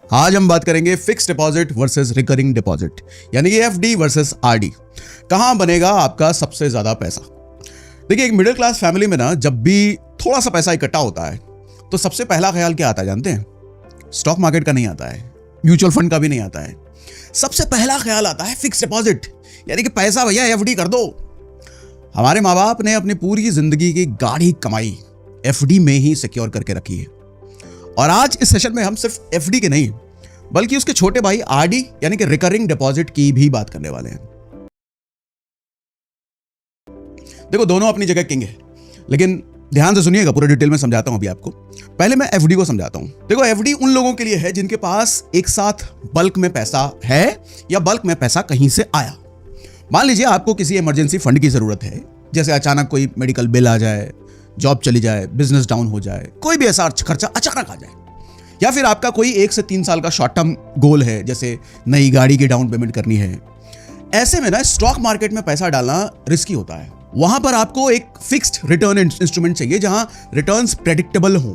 आज हम बात करेंगे fix deposit versus recurring deposit, यानी कि एफडी वर्सेस आरडी। कहां बनेगा आपका सबसे ज्यादा पैसा? देखिए, एक मिडिल क्लास फैमिली में ना जब भी थोड़ा सा पैसा इकट्ठा होता है तो सबसे पहला ख्याल क्या आता है जानते हैं? स्टॉक मार्केट का नहीं आता है, म्यूचुअल फंड का भी नहीं आता है। सबसे पहला ख्याल आता है फिक्स डिपॉजिट, यानी कि पैसा भैया एफडी कर दो। हमारे माँ बाप ने अपनी पूरी जिंदगी की गाढ़ी कमाई एफडी में ही सिक्योर करके रखी है। और आज इस सेशन में हम सिर्फ एफडी के नहीं बल्कि उसके छोटे भाई आरडी यानी कि रिकरिंग डिपॉजिट की भी बात करने वाले हैं। देखो, दोनों अपनी जगह किंग है, लेकिन ध्यान से सुनिएगा, पूरे डिटेल में समझाता हूं अभी आपको। पहले मैं एफडी को समझाता हूं। देखो, एफडी उन लोगों के लिए है जिनके पास एक साथ बल्क में पैसा है या बल्क में पैसा कहीं से आया। मान लीजिए आपको किसी इमरजेंसी फंड की जरूरत है, जैसे अचानक कोई मेडिकल बिल आ जाए, जॉब चली जाए, बिजनेस डाउन हो जाए, कोई भी ऐसा खर्चा अचानक आ जाए, या फिर आपका कोई 1 से 3 साल का शॉर्ट टर्म गोल है, जैसे नई गाड़ी की डाउन पेमेंट करनी है। ऐसे में ना स्टॉक मार्केट में पैसा डालना रिस्की होता है। वहां पर आपको एक फिक्स्ड रिटर्न इंस्ट्रूमेंट चाहिए जहां रिटर्न्स प्रेडिक्टेबल हो।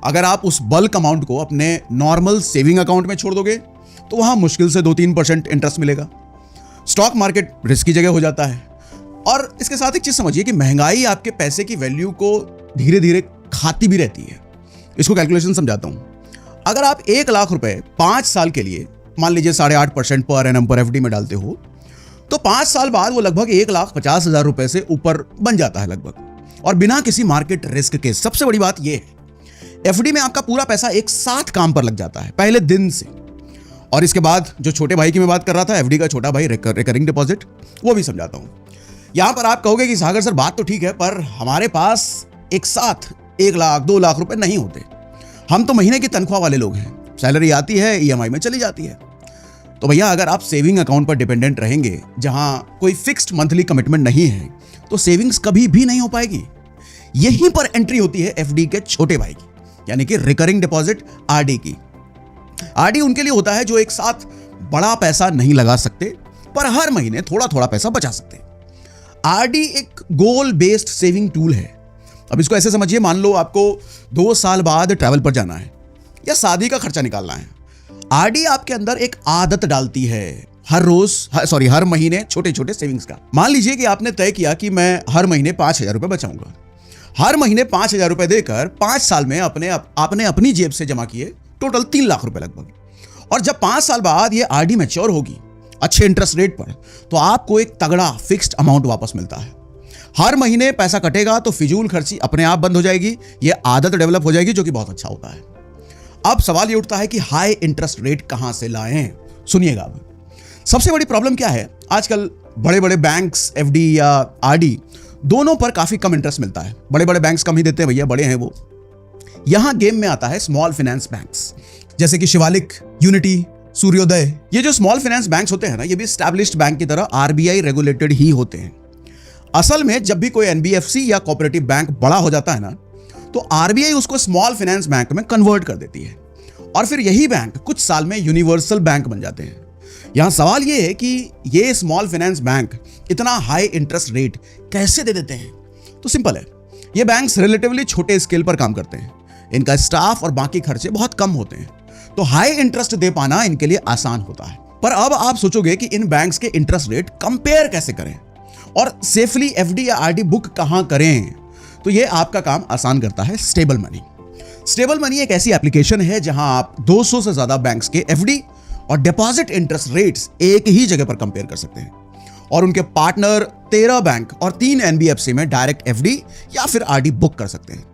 अगर आप उस बल्क अमाउंट को अपने नॉर्मल सेविंग अकाउंट में छोड़ दोगे तो वहां मुश्किल से 2-3% इंटरेस्ट मिलेगा। स्टॉक मार्केट रिस्की जगह हो जाता है। और इसके साथ एक चीज समझिए कि महंगाई आपके पैसे की वैल्यू को धीरे धीरे खाती भी रहती है। इसको कैलकुलेशन समझाता हूं। अगर आप 1 लाख रुपए 5 साल के लिए मान लीजिए 8.5% पर एनम पर एफडी में डालते हो तो 5 साल बाद वो लगभग 1,50,000 रुपए से ऊपर बन जाता है लगभग, और बिना किसी मार्केट रिस्क के। सबसे बड़ी बात यह है एफडी में आपका पूरा पैसा एक साथ काम पर लग जाता है पहले दिन से। और इसके बाद जो छोटे भाई की मैं बात कर रहा था, एफडी का छोटा भाई रिकरिंग डिपॉजिट, वो भी समझाता हूं। यहां पर आप कहोगे कि सागर सर बात तो ठीक है, पर हमारे पास एक साथ 1 लाख 2 लाख रुपए नहीं होते। हम तो महीने की तनख्वाह वाले लोग हैं, सैलरी आती है, ईएमआई में चली जाती है। तो भैया, अगर आप सेविंग अकाउंट पर डिपेंडेंट रहेंगे जहां कोई फिक्स्ड मंथली कमिटमेंट नहीं है तो सेविंग्स कभी भी नहीं हो पाएगी। यहीं पर एंट्री होती है एफडी के छोटे भाई की, यानी कि रिकरिंग डिपॉजिट आरडी की। आरडी उनके लिए होता है जो एक साथ बड़ा पैसा नहीं लगा सकते पर हर महीने थोड़ा थोड़ा पैसा बचा सकते हैं। आरडी एक गोल बेस्ड सेविंग टूल है। अब इसको ऐसे समझिए, मान लो आपको 2 साल बाद ट्रैवल पर जाना है या शादी का खर्चा निकालना है। आरडी आपके अंदर एक आदत डालती है हर महीने छोटे छोटे सेविंग्स का। मान लीजिए कि आपने तय किया कि मैं हर महीने 5,000 रुपए बचाऊंगा। हर महीने 5,000 रुपए देकर 5 साल में आपने अपनी जेब से जमा किए टोटल 3 लाख रुपए लगभग। और जब 5 साल बाद ये आरडी मैच्योर होगी अच्छे इंटरेस्ट रेट पर, तो आपको एक तगड़ा फिक्स्ड अमाउंट वापस मिलता है। हर महीने पैसा कटेगा तो फिजूल खर्ची अपने आप बंद हो जाएगी, ये आदत डेवलप हो जाएगी, जो कि बहुत अच्छा होता है। अब सवाल ये उठता है कि हाई इंटरेस्ट रेट कहां से लाएं? सुनिएगा। अब सबसे बड़ी प्रॉब्लम क्या है, आजकल बड़े बड़े बैंक्स एफडी या आरडी दोनों पर काफी कम इंटरेस्ट मिलता है। बड़े बड़े बैंक्स कम ही देते हैं भैया, बड़े हैं वो। यहां गेम में आता है स्मॉल फाइनेंस बैंक्स, जैसे कि शिवालिक, यूनिटी, सूर्योदय। ये जो स्मॉल फाइनेंस बैंक्स होते हैं ना, ये भी एस्टैब्लिश्ड बैंक की तरह आरबीआई रेगुलेटेड ही होते हैं। असल में जब भी कोई एनबीएफसी या कोऑपरेटिव बैंक बड़ा हो जाता है ना, तो आरबीआई उसको स्मॉल फाइनेंस बैंक में कन्वर्ट कर देती है और फिर यही बैंक कुछ साल में यूनिवर्सल बैंक बन जाते हैं। यहां सवाल यह है कि ये स्मॉल फाइनेंस बैंक इतना हाई इंटरेस्ट रेट कैसे दे देते हैं? तो सिंपल है, ये बैंक्स रिलेटिवली छोटे स्केल पर काम करते हैं, इनका स्टाफ और बाकी खर्चे बहुत कम होते हैं, तो हाई इंटरेस्ट दे पाना इनके लिए आसान होता है। पर अब आप सोचोगे कि इन बैंक्स के इंटरेस्ट रेट कंपेयर कैसे करें और सेफली एफडी या आरडी बुक कहां करें? तो ये आपका काम आसान करता है स्टेबल मनी। स्टेबल मनी एक ऐसी एप्लीकेशन है जहां आप 200 से ज्यादा बैंक्स के एफडी और डिपॉजिट इंटरेस्ट रेट्स एक ही जगह पर कंपेयर कर सकते हैं, और उनके पार्टनर 13 बैंक और 3 एनबीएफसी में डायरेक्ट एफडी या फिर आरडी बुक कर सकते हैं।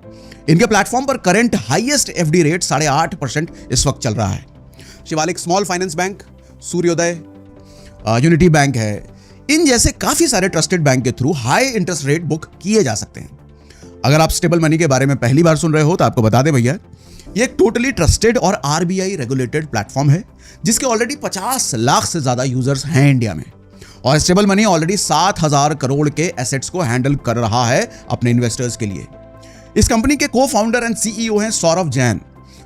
इनके प्लेटफॉर्म पर करंट हाईएस्ट एफडी रेट 8.5% इस वक्त चल रहा है। शिवालिक स्मॉल फाइनेंस बैंक, सूर्योदय, यूनिटी बैंक है, इन जैसे काफी सारे ट्रस्टेड बैंक के through high interest rate book किए जा सकते हैं। अगर आप स्टेबल मनी के बारे में पहली बार सुन रहे हो तो आपको बता दें भैया, ये एक टोटली ट्रस्टेड और आरबीआई रेगुलेटेड प्लेटफॉर्म है जिसके ऑलरेडी 50 लाख से ज्यादा यूजर्स हैं इंडिया में, और स्टेबल मनी ऑलरेडी 7,000 करोड़ के एसेट्स को हैंडल कर रहा है अपने इन्वेस्टर्स के लिए। इस कंपनी के को फाउंडर एंड सीईओ हैं सौरभ जैन,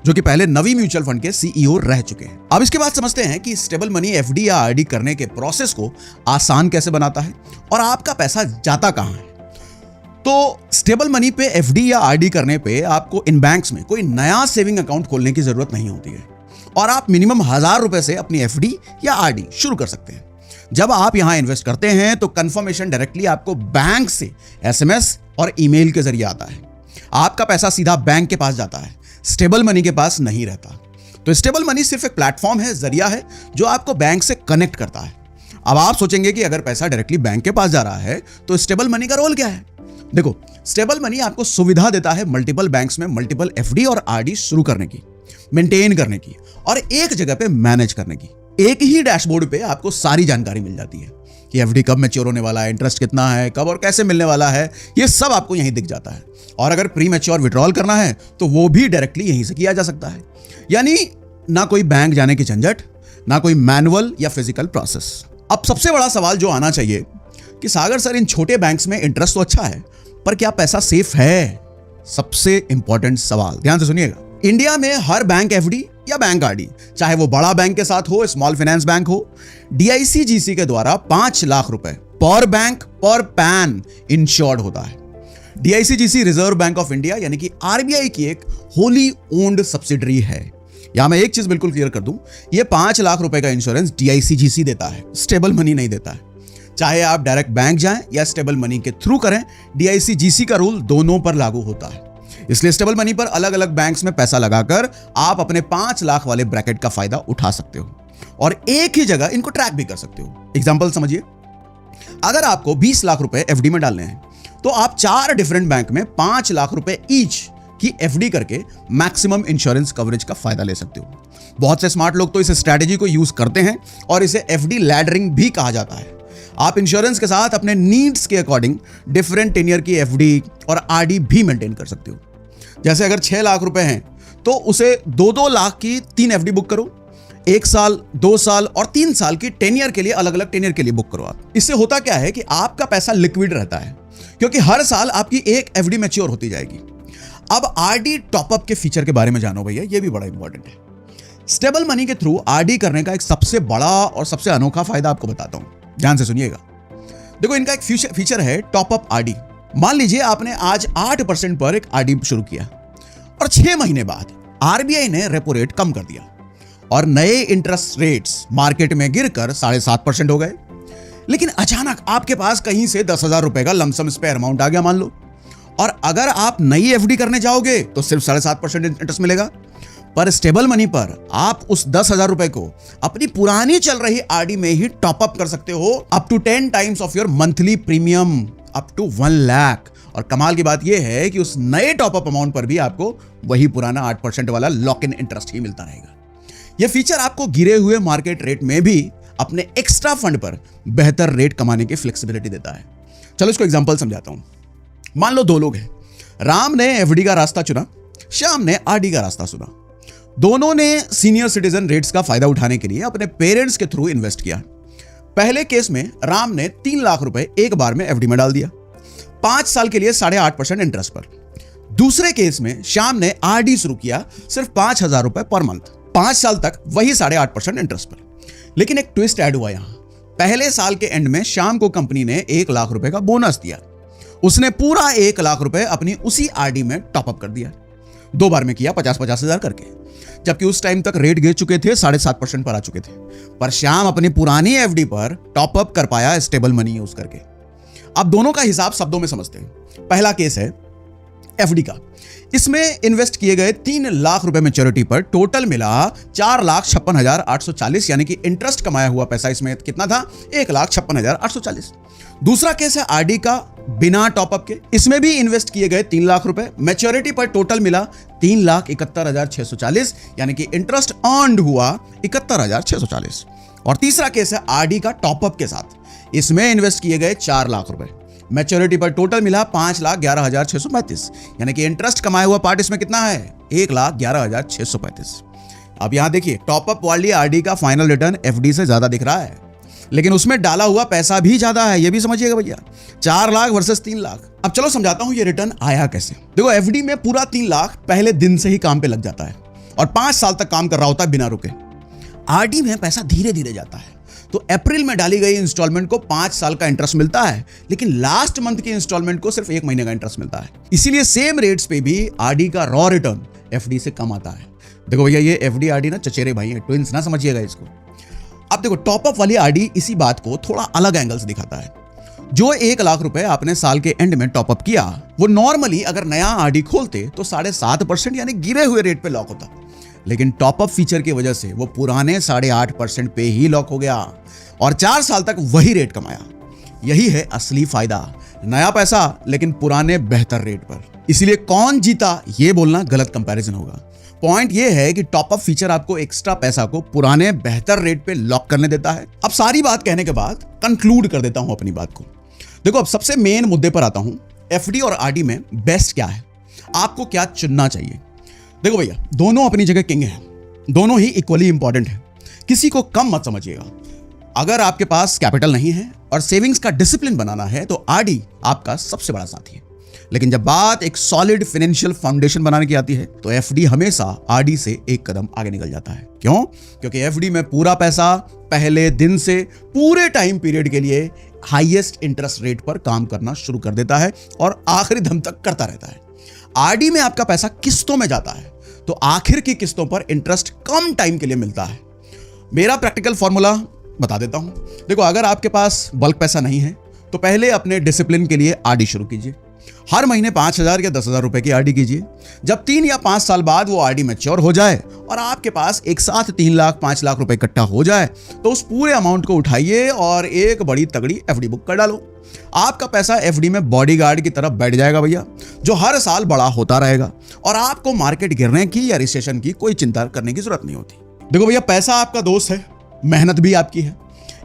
जो कि पहले नवी म्यूचुअल फंड के सीईओ रह चुके हैं। अब इसके बाद समझते हैं कि स्टेबल मनी एफडी या आरडी करने के प्रोसेस को आसान कैसे बनाता है और आपका पैसा जाता कहां है। तो स्टेबल मनी पे एफडी या आरडी करने पे आपको इन बैंक्स में कोई नया सेविंग अकाउंट खोलने की जरूरत नहीं होती है। और आप मिनिमम 1000 रुपए से अपनी एफडी या आरडी शुरू कर सकते हैं। जब आप यहां इन्वेस्ट करते हैं तो कंफर्मेशन डायरेक्टली आपको बैंक से एसएमएस और ईमेल के जरिए आता है। आपका पैसा सीधा बैंक के पास जाता है, स्टेबल मनी के पास नहीं रहता। तो स्टेबल मनी सिर्फ एक प्लेटफॉर्म है, जरिया है जो आपको बैंक से कनेक्ट करता है। अब आप सोचेंगे कि अगर पैसा डायरेक्टली बैंक के पास जा रहा है तो स्टेबल मनी का रोल क्या है? देखो, स्टेबल मनी आपको सुविधा देता है मल्टीपल बैंक्स में मल्टीपल एफडी और आरडी शुरू करने की, मेंटेन करने की और एक जगह पे मैनेज करने की। एक ही डैशबोर्ड पे आपको सारी जानकारी मिल जाती है कि एफडी कब मैच्योर होने वाला है, इंटरेस्ट कितना है, कब और कैसे मिलने वाला है, ये सब आपको यहीं दिख जाता है। और अगर प्री मैच्योर विड्रॉल करना है तो वो भी डायरेक्टली यहीं से किया जा सकता है। यानी ना कोई बैंक जाने की झंझट, ना कोई मैनुअल या फिजिकल प्रोसेस। अब सबसे बड़ा सवाल जो आना चाहिए कि सागर सर, इन छोटे बैंक्स में इंटरेस्ट तो अच्छा है, पर क्या पैसा सेफ है? सबसे इंपॉर्टेंट सवाल, ध्यान से सुनिएगा। इंडिया में हर बैंक एफडी या बैंक आरडी, चाहे वो बड़ा बैंक के साथ हो, स्मॉल फाइनेंस बैंक हो, डीआईसीजीसी के द्वारा 5 लाख रुपए पर बैंक पर पैन इंश्योर्ड होता है। DICGC reserve bank of India यानी कि आरबीआई की एक होली ओन्ड सब्सिडरी है। यहां मैं एक चीज बिल्कुल क्लियर कर दूं, ये 5 लाख रुपए का इंश्योरेंस डीआईसीजीसी देता है, स्टेबल मनी नहीं देता है। चाहे आप डायरेक्ट बैंक जाएं या स्टेबल मनी के थ्रू करें, डीआईसीजीसी का रूल दोनों पर लागू होता है। इसलिए स्टेबल मनी पर अलग अलग बैंक्स में पैसा लगाकर आप अपने 5 लाख वाले ब्रैकेट का फायदा उठा सकते हो और एक ही जगह इनको ट्रैक भी कर सकते हो। एग्जांपल समझिए, अगर आपको 20 लाख रुपए एफडी में डालने हैं तो आप 4 डिफरेंट बैंक में 5 लाख रुपए ईच की एफडी करके मैक्सिमम इंश्योरेंस कवरेज का फायदा ले सकते हो। बहुत से स्मार्ट लोग तो इस स्ट्रैटेजी को यूज करते हैं और इसे एफडी लैडरिंग भी कहा जाता है। आप इंश्योरेंस के साथ अपने नीड्स के अकॉर्डिंग डिफरेंट टेन्योर की एफडी और आरडी भी मेंटेन कर सकते हो। जैसे अगर 6 लाख रुपए हैं तो उसे 2-2 लाख की 3 एफडी बुक करो, 1 साल, 2 साल और 3 साल की टेन्योर के लिए अलग अलग टेन्योर के लिए बुक करो आप। इससे होता क्या है कि आपका पैसा लिक्विड रहता है, क्योंकि हर साल आपकी एक एफडी मैच्योर होती जाएगी। अब आरडी टॉपअप के फीचर के बारे में जानो भैया, ये भी बड़ा इंपॉर्टेंट है। स्टेबल मनी के थ्रू आरडी करने का एक सबसे बड़ा और सबसे अनोखा फायदा आपको बताता हूं, ध्यान से सुनिएगा। देखो, इनका एक फीचर है टॉपअप आरडी। मान लीजिए आपने आज 8% पर एक आरडी शुरू किया और 6 महीने बाद आरबीआई ने रेपो रेट कम कर दिया और नए इंटरेस्ट रेट्स मार्केट में गिरकर 7.5% हो गए। लेकिन अचानक आपके पास कहीं से 10,000 रुपए का लमसम स्पेयर अमाउंट आ गया मान लो, और अगर आप नई एफडी करने जाओगे तो सिर्फ 7.5% इंटरेस्ट मिलेगा। पर स्टेबल मनी पर आप उस 10,000 रुपए को अपनी पुरानी चल रही आरडी में ही टॉप अप कर सकते हो, up to 10 times of your monthly premium, up to 1 lakh. और कमाल की बात यह है कि उस नए टॉप अप अमाउंट पर भी आपको वही पुराना 8% वाला लॉक इन इंटरेस्ट ही मिलता रहेगा। यह फीचर आपको गिरे हुए मार्केट रेट में भी अपने एक्स्ट्रा फंड पर बेहतर रेट कमाने की फ्लेक्सिबिलिटी देता है। चलो इसको एग्जांपल समझाता हूं। मान लो 2 लोग हैं, राम ने एफडी का रास्ता चुना, श्याम ने आरडी का रास्ता चुना। दोनों ने सीनियर सिटीजन रेट्स का फायदा उठाने के लिए अपने पेरेंट्स के थ्रू इन्वेस्ट किया। पहले केस में राम ने 3 लाख रुपए एक बार में एफडी में डाल दिया, 5 साल के लिए 8.5% इंटरेस्ट पर। दूसरे केस में श्याम ने आरडी शुरू किया सिर्फ 5,000 रुपए पर मंथ, 5 साल तक वही 8.5% इंटरेस्ट पर। लेकिन एक ट्विस्ट ऐड हुआ यहां। पहले साल के एंड में श्याम को कंपनी ने 1 लाख रुपए का बोनस दिया। उसने पूरा 1 लाख रुपए अपनी उसी आरडी में टॉप अप कर दिया। 2 बार में किया 50-50 हजार करके, जबकि उस टाइम तक रेट गिर चुके थे, 7.5% पर आ चुके थे। पर श्याम अपनी पुरानी एफडी पर टॉप अप कर पाया स्टेबल मनी यूज करके। अब दोनों का हिसाब शब्दों में समझते हैं। पहला केस है एफडी का। इसमें इन्वेस्ट किए गए 3 लाख रुपए मैच्योरिटी पर टोटल मिला 4,56,840, यानी कि इंटरेस्ट कमाया हुआ पैसा इसमें कितना था? 1,56,840। दूसरा केस है आरडी का बिना टॉपअप के। इसमें भी इन्वेस्ट किए गए 3 लाख रुपए, मैच्योरिटी पर टोटल मिला 3,71,640, यानी कि इंटरेस्ट अर्न्ड हुआ 71,640। और तीसरा केस है आरडी का टॉपअप के साथ। इसमें इन्वेस्ट किए गए 4 लाख रुपए, मैच्योरिटी पर टोटल मिला 5,11,635, यानी कि इंटरेस्ट कमाया हुआ पार्ट इसमें कितना है? 1,11,635। अब यहां देखिए, टॉपअप वाली आरडी का फाइनल रिटर्न एफडी से ज्यादा दिख रहा है, लेकिन उसमें डाला हुआ पैसा भी ज्यादा है, ये भी समझिएगा भैया। 4 लाख वर्सेस 3 लाख। अब चलो समझाता हूं ये रिटर्न आया कैसे। देखो, एफडी में पूरा 3 लाख पहले दिन से ही काम पे लग जाता है और 5 साल तक काम कर रहा होता है बिना रुके। आरडी में पैसा धीरे धीरे जाता है, तो अप्रैल में डाली गई इंस्टॉलमेंट को 5 साल का इंटरेस्ट मिलता है, लेकिन लास्ट मंथ की इंस्टॉलमेंट को सिर्फ 1 महीने का इंटरेस्ट मिलता है। इसीलिए सेम रेट्स पे भी आरडी का रॉ रिटर्न एफडी से कम आता है। देखो भैया, ये एफडी आरडी ना चचेरे भाई हैं, ट्विंस ना समझिएगा इसको। अब देखो, टॉपअप वाली आरडी इसी बात को थोड़ा अलग एंगल से दिखाता है। जो 1 लाख रुपए आपने साल के एंड में टॉपअप किया, वो नॉर्मली अगर नया आरडी खोलते तो 7.5% यानी गिरे हुए रेट पे लॉक होता, लेकिन टॉपअप फीचर की वजह से वो पुराने 8.5% पे ही लॉक हो गया और 4 साल तक वही रेट कमाया। यही है असली फायदा, नया पैसा लेकिन पुराने बेहतर रेट पर। इसीलिए कौन जीता ये बोलना गलत कंपैरिजन होगा। पॉइंट ये है कि टॉपअप फीचर आपको एक्स्ट्रा पैसा को पुराने बेहतर रेट पे लॉक करने देता है। अब सारी बात कहने के बाद कंक्लूड कर देता हूं अपनी बात को। देखो, अब सबसे मेन मुद्दे पर आता हूं, एफडी और आरडी में बेस्ट क्या है, आपको क्या चुनना चाहिए। देखो भैया, दोनों अपनी जगह किंग हैं, दोनों ही इक्वली इंपॉर्टेंट है, किसी को कम मत समझिएगा। अगर आपके पास कैपिटल नहीं है और सेविंग्स का डिसिप्लिन बनाना है तो आरडी आपका सबसे बड़ा साथी है, लेकिन जब बात एक सॉलिड फाइनेंशियल फाउंडेशन बनाने की आती है तो एफडी हमेशा आरडी से एक कदम आगे निकल जाता है। क्यों? क्योंकि एफडी में पूरा पैसा पहले दिन से पूरे टाइम पीरियड के लिए हाईएस्ट इंटरेस्ट रेट पर काम करना शुरू कर देता है और आखिरी दम तक करता रहता है। आरडी में आपका पैसा किस्तों में जाता है तो आखिर की किस्तों पर इंटरेस्ट कम टाइम के लिए मिलता है। मेरा प्रैक्टिकल फॉर्मूला बता देता हूं। देखो, अगर आपके पास बल्क पैसा नहीं है तो पहले अपने डिसिप्लिन के लिए आरडी शुरू कीजिए। हर महीने 5,000 या 10,000 रुपए की आरडी कीजिए। जब 3 या 5 साल बाद वो आरडी मैच्योर हो जाए और आपके पास एक साथ 3 लाख 5 लाख रुपए इकट्ठा हो जाए तो उस पूरे अमाउंट को उठाइए और एक बड़ी तगड़ी एफडी बुक कर डालो। आपका पैसा एफडी में बॉडीगार्ड की तरफ बैठ जाएगा भैया, जो हर साल बड़ा होता रहेगा और आपको मार्केट गिरने की या रिसेशन की कोई चिंता करने की जरूरत नहीं होती। देखो भैया, पैसा आपका दोस्त है, मेहनत भी आपकी है।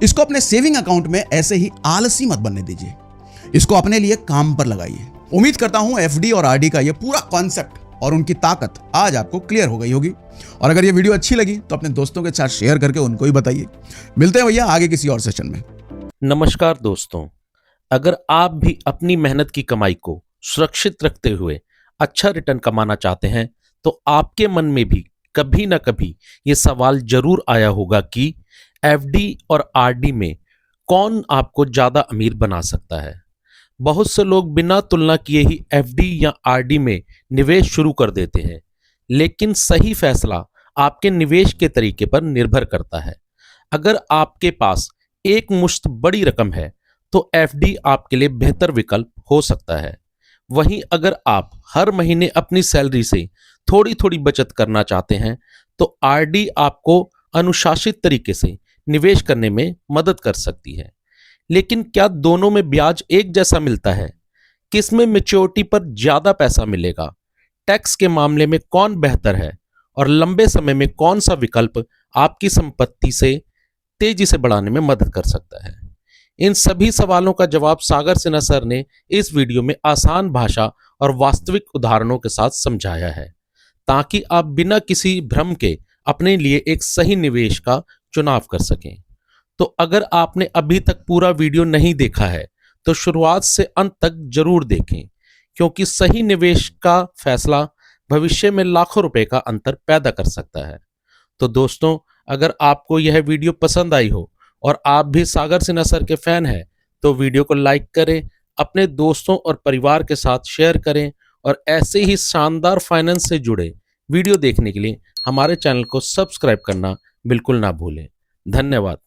इसको अपने सेविंग अकाउंट में ऐसे ही आलसी मत बनने दीजिए, इसको अपने लिए काम पर लगाइए। उम्मीद करता हूं एफडी और आरडी का ये पूरा कॉन्सेप्ट और उनकी ताकत आज आपको क्लियर हो गई होगी। और अगर ये वीडियो अच्छी लगी तो अपने दोस्तों के साथ शेयर करके उनको ही बताइए। मिलते हैं भैया आगे किसी और सेशन में। नमस्कार दोस्तों, अगर आप भी अपनी मेहनत की कमाई को सुरक्षित रखते हुए अच्छा रिटर्न कमाना चाहते हैं तो आपके मन में भी कभी ना कभी ये सवाल जरूर आया होगा कि एफडी और आरडी में कौन आपको ज़्यादा अमीर बना सकता है। बहुत से लोग बिना तुलना किए ही एफडी या आरडी में निवेश शुरू कर देते हैं, लेकिन सही फैसला आपके निवेश के तरीके पर निर्भर करता है। अगर आपके पास एक मुश्त बड़ी रकम है तो एफडी आपके लिए बेहतर विकल्प हो सकता है। वहीं अगर आप हर महीने अपनी सैलरी से थोड़ी थोड़ी बचत करना चाहते हैं तो आरडी आपको अनुशासित तरीके से निवेश करने में मदद कर सकती है। लेकिन क्या दोनों में ब्याज एक जैसा मिलता है? किसमें मैच्योरिटी पर ज्यादा पैसा मिलेगा? टैक्स के मामले में कौन बेहतर है? और लंबे समय में कौन सा विकल्प आपकी संपत्ति से तेजी से बढ़ाने में मदद कर सकता है? इन सभी सवालों का जवाब सागर सिन्हा सर ने इस वीडियो में आसान भाषा और वास्तविक उदाहरणों के साथ समझाया है, ताकि आप बिना किसी भ्रम के अपने लिए एक सही निवेश का चुनाव कर सकें। तो अगर आपने अभी तक पूरा वीडियो नहीं देखा है तो शुरुआत से अंत तक जरूर देखें, क्योंकि सही निवेश का फैसला भविष्य में लाखों रुपए का अंतर पैदा कर सकता है। तो दोस्तों, अगर आपको यह वीडियो पसंद आई हो और आप भी सागर सिन्हा सर के फैन हैं तो वीडियो को लाइक करें, अपने दोस्तों और परिवार के साथ शेयर करें और ऐसे ही शानदार फाइनेंस से जुड़े वीडियो देखने के लिए हमारे चैनल को सब्सक्राइब करना बिल्कुल ना भूलें। धन्यवाद।